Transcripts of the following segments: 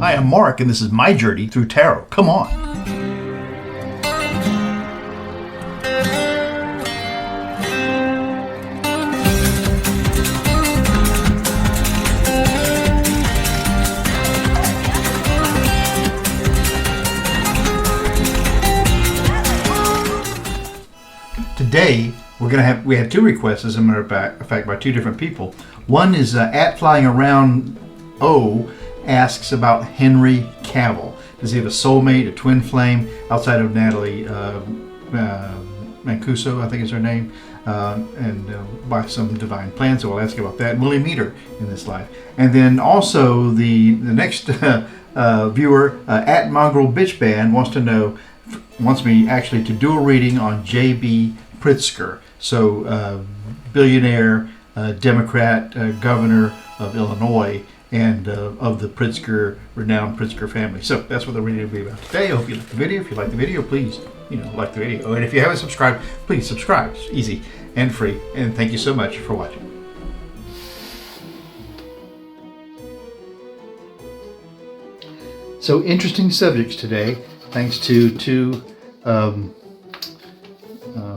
Hi, I'm Mark, and this is my journey through tarot. Come on. Today, we had two requests, as a matter of fact, by two different people. One is at Flying Around O asks about Henry Cavill. Does he have a soulmate, a twin flame, outside of Natalie Mancuso, I think is her name, and by some divine plan? So we'll ask about that. And will he meet her in this life? And then also the next viewer at Mongrel Bitch Band wants me actually to do a reading on J.B. Pritzker, so billionaire, Democrat, governor of Illinois, and of the renowned Pritzker family. So that's what the reading will be about today. I hope you like the video. If you like the video, please, like the video. And if you haven't subscribed, please subscribe. It's easy and free. And thank you so much for watching. So interesting subjects today, thanks to two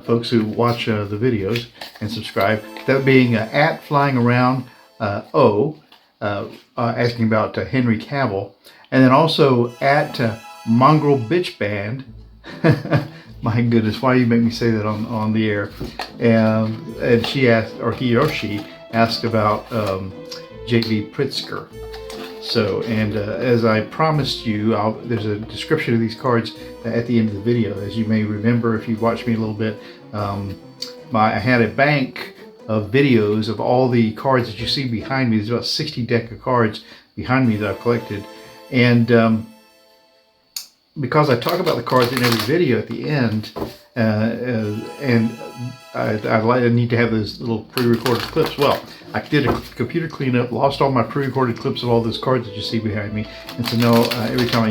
folks who watch the videos and subscribe. That being at Flying Around O, asking about Henry Cavill, and then also at Mongrel Bitch Band. My goodness, why do you make me say that on the air? And she asked, or he or she asked about J.B. Pritzker. So, and as I promised you, there's a description of these cards at the end of the video. As you may remember, if you watched me a little bit, I had a bank of videos of all the cards that you see behind me. There's about 60 deck of cards behind me that I've collected. And because I talk about the cards in every video at the end, and I need to have those little pre-recorded clips. Well, I did a computer cleanup, lost all my pre-recorded clips of all those cards that you see behind me, and so now every time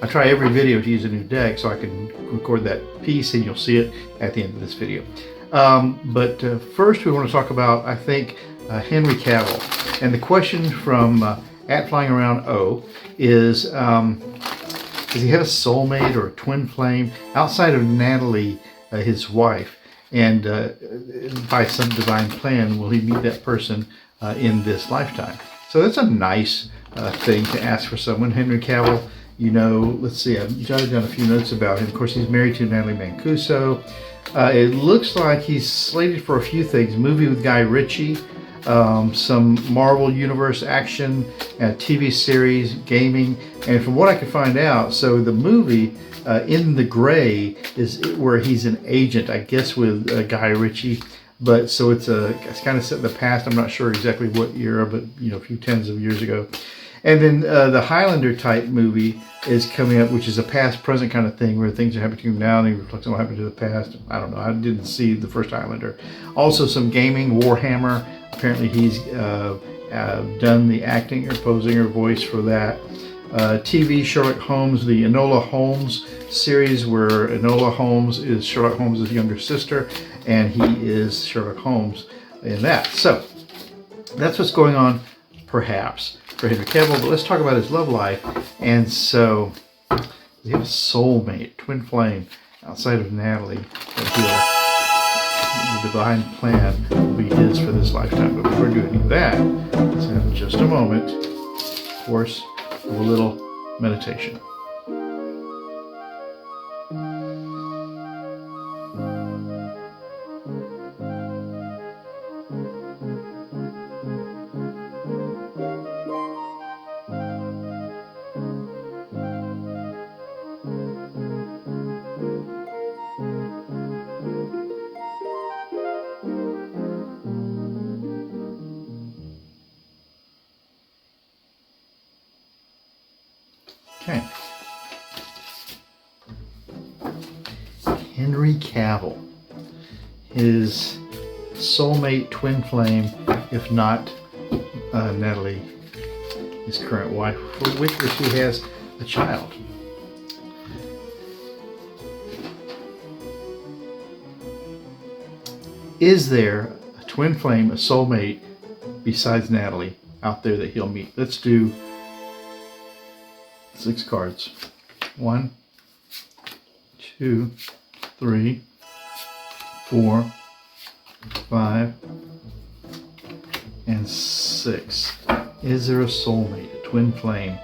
I try every video to use a new deck so I can record that piece, and you'll see it at the end of this video. But first we want to talk about, I think, Henry Cavill. And the question from at Flying Around O is, does he have a soulmate or a twin flame outside of Natalie, his wife? And by some divine plan, will he meet that person in this lifetime? So that's a nice thing to ask for someone. Henry Cavill, let's see, I've jotted down a few notes about him. Of course, he's married to Natalie Mancuso. It looks like he's slated for a few things. Movie with Guy Ritchie, some Marvel Universe action, TV series, gaming. And from what I could find out, so the movie In the Gray is where he's an agent, I guess, with Guy Ritchie. But so it's kind of set in the past. I'm not sure exactly what era, but a few tens of years ago. And then the Highlander type movie is coming up, which is a past-present kind of thing, where things are happening to him now and he reflects on what happened to the past. I don't know. I didn't see the first Highlander. Also some gaming, Warhammer. Apparently he's done the acting or posing or voice for that. TV, Sherlock Holmes, the Enola Holmes series, where Enola Holmes is Sherlock Holmes' younger sister, and he is Sherlock Holmes in that. So that's what's going on, perhaps, for Henry Cavill. But let's talk about his love life. And so, does he have a soulmate, twin flame, outside of Natalie, that the divine plan will be his for this lifetime? But before doing that, let's have just a moment, of course, of a little meditation. Okay. Henry Cavill, his soulmate, twin flame, if not Natalie, his current wife, with which he has a child. Is there a twin flame, a soulmate, besides Natalie, out there that he'll meet? Let's do 6 cards. 1, 2, 3, 4, 5, and 6. Is there a soulmate, a twin flame,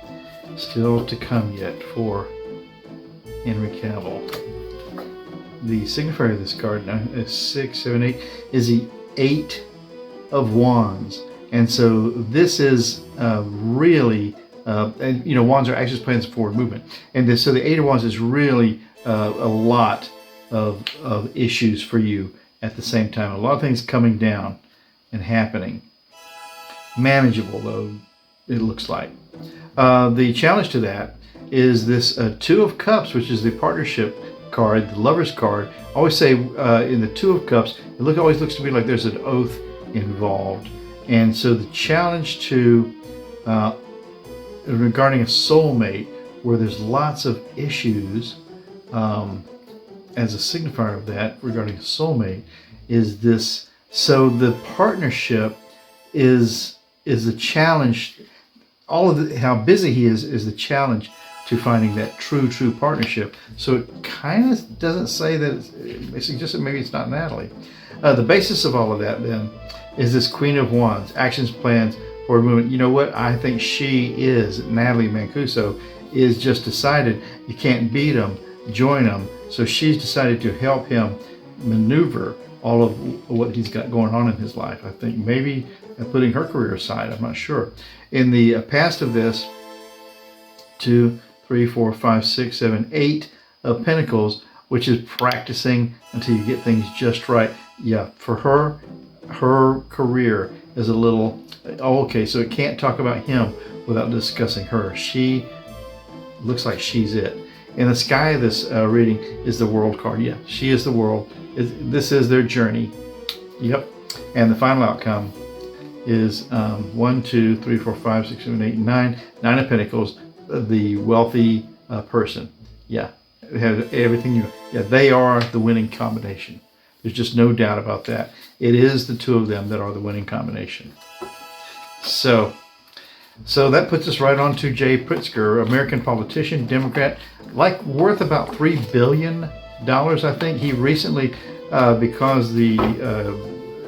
still to come yet for Henry Cavill? The signifier of this card now is 6, 7, 8 is the 8 of Wands, and so this is really and you know, Wands are actions, plans, and forward movement, and this, so the 8 of Wands is really a lot of issues for you at the same time. A lot of things coming down and happening. Manageable though, it looks like. The challenge to that is this 2 of Cups, which is the partnership card, the Lover's card. I always say in the 2 of Cups, it always looks to me like there's an oath involved. And so the challenge to regarding a soulmate, where there's lots of issues as a signifier of that regarding a soulmate, is this. So the partnership is the challenge. All of how busy he is the challenge to finding that true partnership. So it kind of doesn't say that it suggests that maybe it's not Natalie. The basis of all of that then is this Queen of Wands, actions, plans, forward movement. You know what? I think she is, Natalie Mancuso, is just decided you can't beat him, join him. So she's decided to help him maneuver all of what he's got going on in his life. I think maybe putting her career aside, I'm not sure. In the past of this, 2, 3, 4, 5, 6, 7, 8 of Pentacles, which is practicing until you get things just right. Yeah, for her career is a little, okay, so it can't talk about him without discussing her. She looks like she's it. In the sky of this reading is the World card. Yeah, she is the world. This is their journey. Yep. And the final outcome is 1, 2, 3, 4, 5, 6, 7, 8, 9. 9 of Pentacles, the wealthy person. Yeah, it has everything yeah, they are the winning combination. There's just no doubt about that. It is the 2 of them that are the winning combination. So that puts us right on to Jay Pritzker, American politician, Democrat, like worth about $3 billion, I think. He recently, because the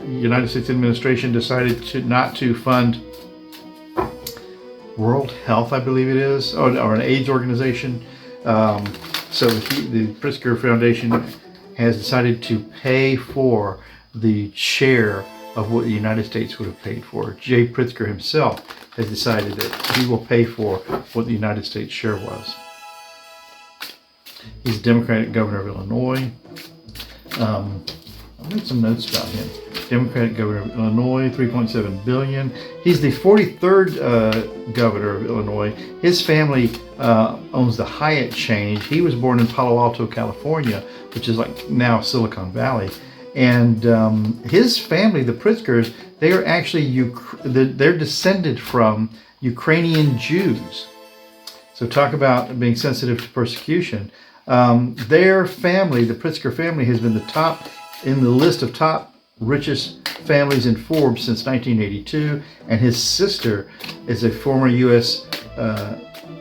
United States administration decided not to fund World Health, I believe it is, or an AIDS organization. So the Pritzker Foundation has decided to pay for the share of what the United States would have paid for. Jay Pritzker himself has decided that he will pay for what the United States share was. He's a Democratic governor of Illinois. I'll make some notes about him. Democratic governor of Illinois, $3.7 billion. He's the 43rd governor of Illinois. His family owns the Hyatt chain. He was born in Palo Alto, California, which is like now Silicon Valley. And his family, the Pritzkers, they are actually they're descended from Ukrainian Jews. So talk about being sensitive to persecution. Their family, the Pritzker family, has been the top in the list of top richest families in Forbes since 1982, and his sister is a former U.S.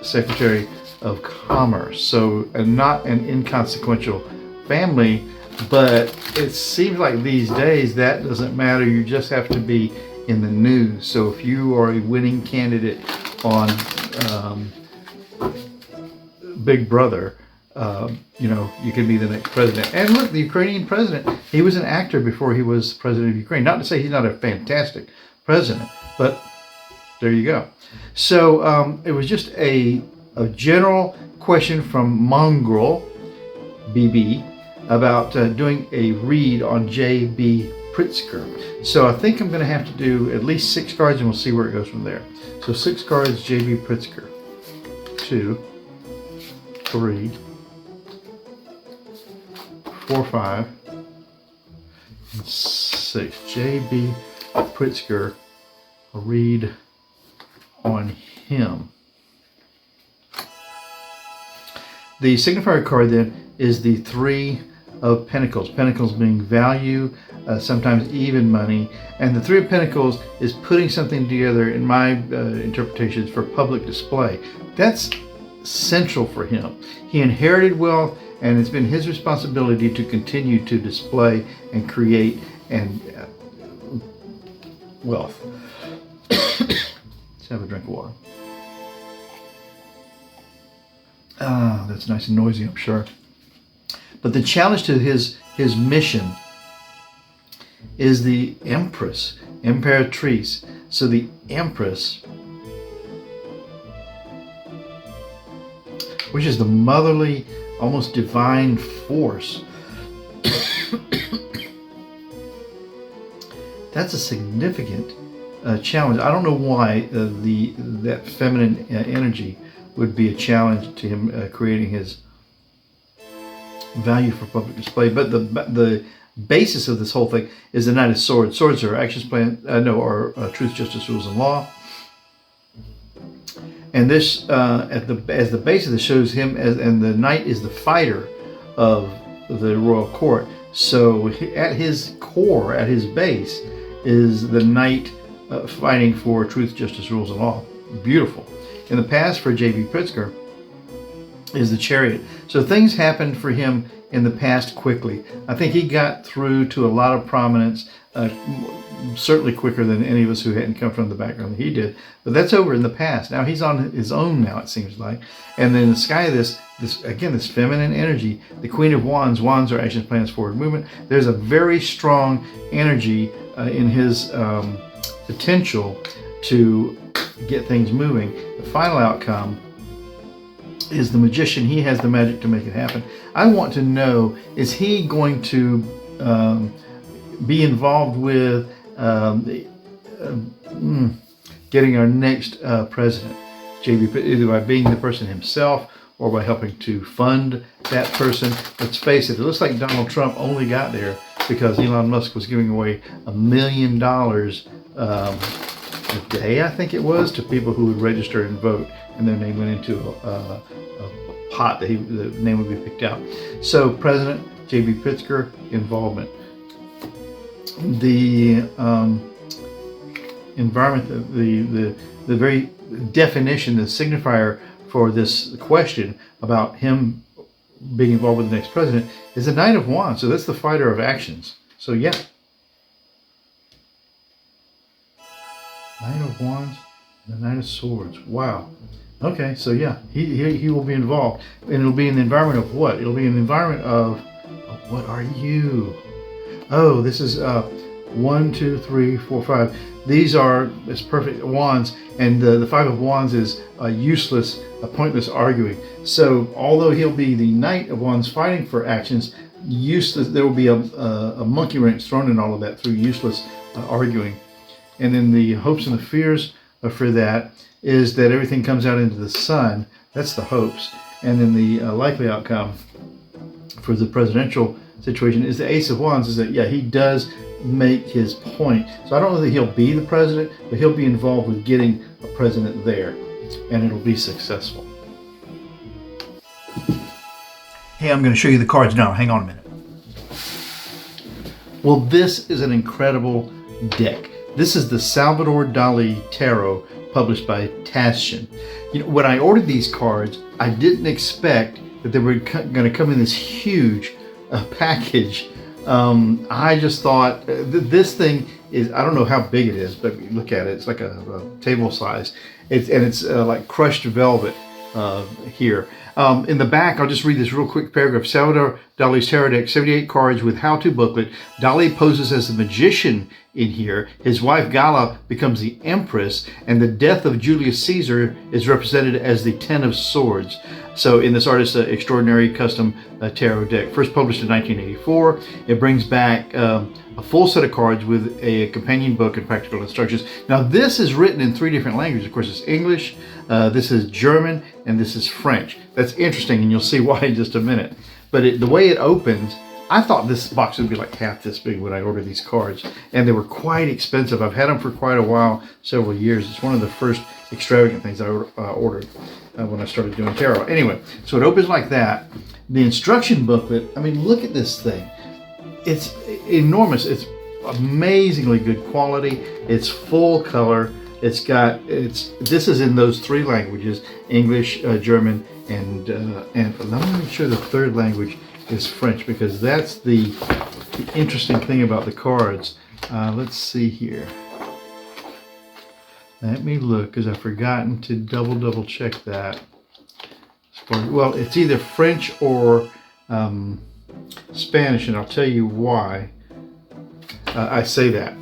Secretary of Commerce. So not an inconsequential family, but it seems like these days that doesn't matter. You just have to be in the news. So if you are a winning candidate on Big Brother, you can be the next president. And look, the Ukrainian president, he was an actor before he was president of Ukraine. Not to say he's not a fantastic president, but there you go. So it was just a general question from Mongrel BB about doing a read on J.B. Pritzker. So I think I'm going to have to do at least 6 cards, and we'll see where it goes from there. So 6 cards, J.B. Pritzker. 2, 3, 4, 5, and 6. J.B. Pritzker, a read on him. The signifier card then is the 3 of Pentacles. Pentacles being value, sometimes even money. And the 3 of Pentacles is putting something together, in my interpretations, for public display. That's central for him. He inherited wealth, and it's been his responsibility to continue to display and create and wealth. Let's have a drink of water. Ah, that's nice and noisy, I'm sure. But the challenge to his mission is the Empress, Imperatrice. So the Empress, which is the motherly, almost divine force. That's a significant challenge. I don't know why that feminine energy would be a challenge to him creating his value for public display. But the basis of this whole thing is the Knight of Swords. Swords are actions, plan, are truth, justice, rules, and law. And this, as the base of this, shows him and the knight is the fighter of the royal court. So at his core, at his base, is the knight fighting for truth, justice, rules, and law. Beautiful. In the past, for J.B. Pritzker, is the Chariot. So things happened for him in the past quickly. I think he got through to a lot of prominence, certainly quicker than any of us who hadn't come from the background that he did. But that's over in the past. Now he's on his own now, it seems like. And then in the sky of this feminine energy, the Queen of Wands. Wands are actions, plans, forward movement. There's a very strong energy in his potential to get things moving. The final outcome is the Magician. He has the magic to make it happen. I want to know, is he going to be involved with getting our next president, JB, either by being the person himself or by helping to fund that person? Let's face it, it looks like Donald Trump only got there because Elon Musk was giving away $1 million a day, I think it was, to people who would register and vote, and their name went into a pot that the name would be picked out. So President J.B. Pritzker involvement. The environment, the very definition, the signifier for this question about him being involved with the next president is the Knight of Wands. So that's the fighter of actions. So yeah. Knight of Wands and the Knight of Swords. Wow. Okay, so yeah, he will be involved. And it'll be in the environment of what? It'll be in the environment of what are you? Oh, this is 1, 2, 3, 4, 5. These are it's perfect wands, and the Five of Wands is useless, pointless arguing. So although he'll be the Knight of Wands fighting for actions, useless. There will be a monkey wrench thrown in all of that through useless arguing. And then the hopes and the fears for that is that everything comes out into the sun. That's the hopes. And then the likely outcome for the presidential situation is the Ace of Wands, is that, yeah, he does make his point. So I don't know that he'll be the president, but he'll be involved with getting a president there, and it'll be successful. Hey, I'm going to show you the cards now. Hang on a minute. Well, this is an incredible deck. This is the Salvador Dali Tarot, published by Tashin. You know, when I ordered these cards, I didn't expect that they were going to come in this huge package. I just thought this thing is, I don't know how big it is, but look at it. It's like a table size. It's like crushed velvet here. In the back, I'll just read this real quick paragraph. Salvador Dali's tarot deck, 78 cards with how-to booklet. Dali poses as the magician in here. His wife Gala becomes the empress, and the death of Julius Caesar is represented as the 10 of Swords. So in this artist's extraordinary custom tarot deck, first published in 1984, it brings back a full set of cards with a companion book and practical instructions. Now this is written in 3 different languages. Of course, it's English, this is German, and this is French. That's interesting, and you'll see why in just a minute. But the way it opens, I thought this box would be like half this big when I ordered these cards, and they were quite expensive. I've had them for quite a while, several years. It's one of the first extravagant things I ordered when I started doing tarot. Anyway, so it opens like that. The instruction booklet, I mean, look at this thing. It's enormous. It's amazingly good quality. It's full color. This is in those three languages: English, German, and I'm not sure the third language is French, because that's the interesting thing about the cards. Let's see here. Let me look, because I've forgotten to double check that. Well, it's either French or Spanish, and I'll tell you why I say that.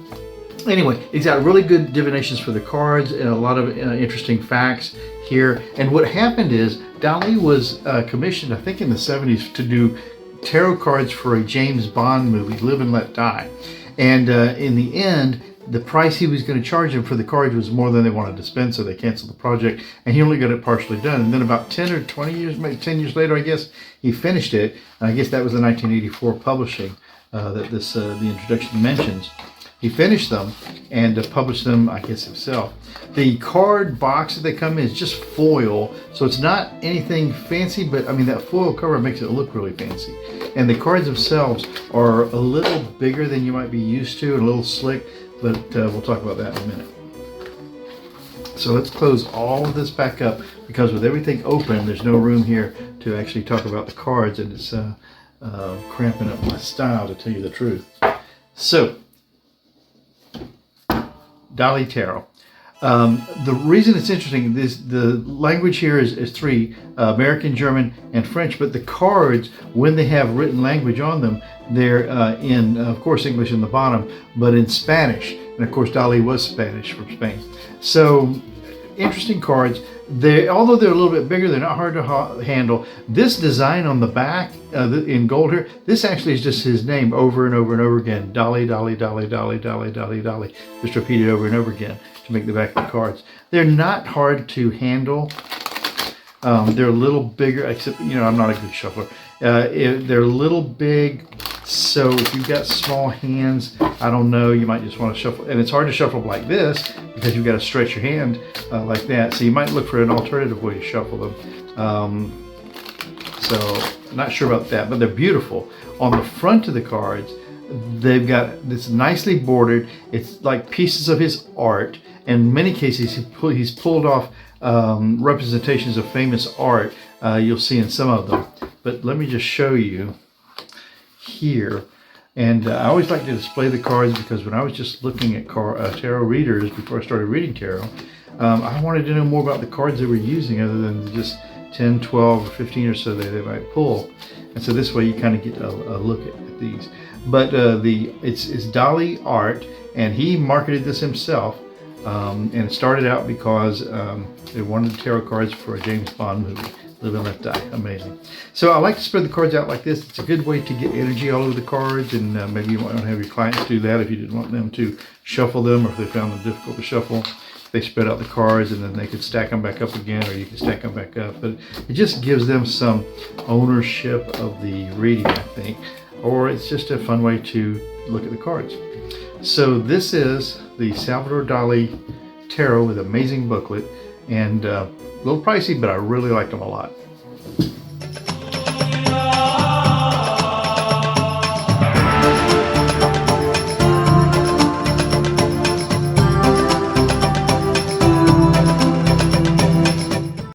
Anyway, he's got really good divinations for the cards and a lot of interesting facts here. And what happened is Dali was commissioned, I think in the 70s, to do tarot cards for a James Bond movie, Live and Let Die. And in the end, the price he was going to charge them for the cards was more than they wanted to spend, so they canceled the project, and he only got it partially done. And then about 10 or 20 years, maybe 10 years later, I guess, he finished it. And I guess that was the 1984 publishing that the introduction mentions. He finished them and published them, I guess, himself. The card box that they come in is just foil, so it's not anything fancy, but I mean, that foil cover makes it look really fancy. And the cards themselves are a little bigger than you might be used to and a little slick, but we'll talk about that in a minute. So let's close all of this back up, because with everything open, there's no room here to actually talk about the cards, and it's cramping up my style, to tell you the truth. So, Dali Tarot. The reason it's interesting is the language here is three: American, German, and French. But the cards, when they have written language on them, they're in, of course, English in the bottom, but in Spanish. And of course, Dali was Spanish, from Spain. So, interesting cards. Although they're a little bit bigger, they're not hard to handle. This design on the back in gold here, this actually is just his name over and over and over again. Dali, Dali, Dali, Dali, Dali, Dali, Dali. Just repeated over and over again to make the back of the cards. They're not hard to handle. They're a little bigger, except, I'm not a good shuffler. They're a little big, so if you've got small hands, I don't know, you might just want to shuffle. And it's hard to shuffle like this, because you've got to stretch your hand like that. So you might look for an alternative way to shuffle them. So I'm not sure about that, but they're beautiful. On the front of the cards, they've got this nicely bordered. It's like pieces of his art. In many cases, he's pulled off representations of famous art. You'll see in some of them. But let me just show you here. And I always like to display the cards, because when I was just looking at tarot readers before I started reading tarot, I wanted to know more about the cards they were using, other than just 10, 12, or 15 or so that they might pull. And so this way you kind of get a look at these. But it's Dali art, and he marketed this himself. And it started out because they wanted tarot cards for a James Bond movie, Live and Let Die. Amazing. So I like to spread the cards out like this. It's a good way to get energy all over the cards, and maybe you might want to have your clients do that if you didn't want them to shuffle them, or if they found them difficult to shuffle. They spread out the cards, and then they could stack them back up again, or you can stack them back up. But it just gives them some ownership of the reading, I think. Or it's just a fun way to look at the cards. So this is the Salvador Dali Tarot with amazing booklet, and a little pricey, but I really like them a lot.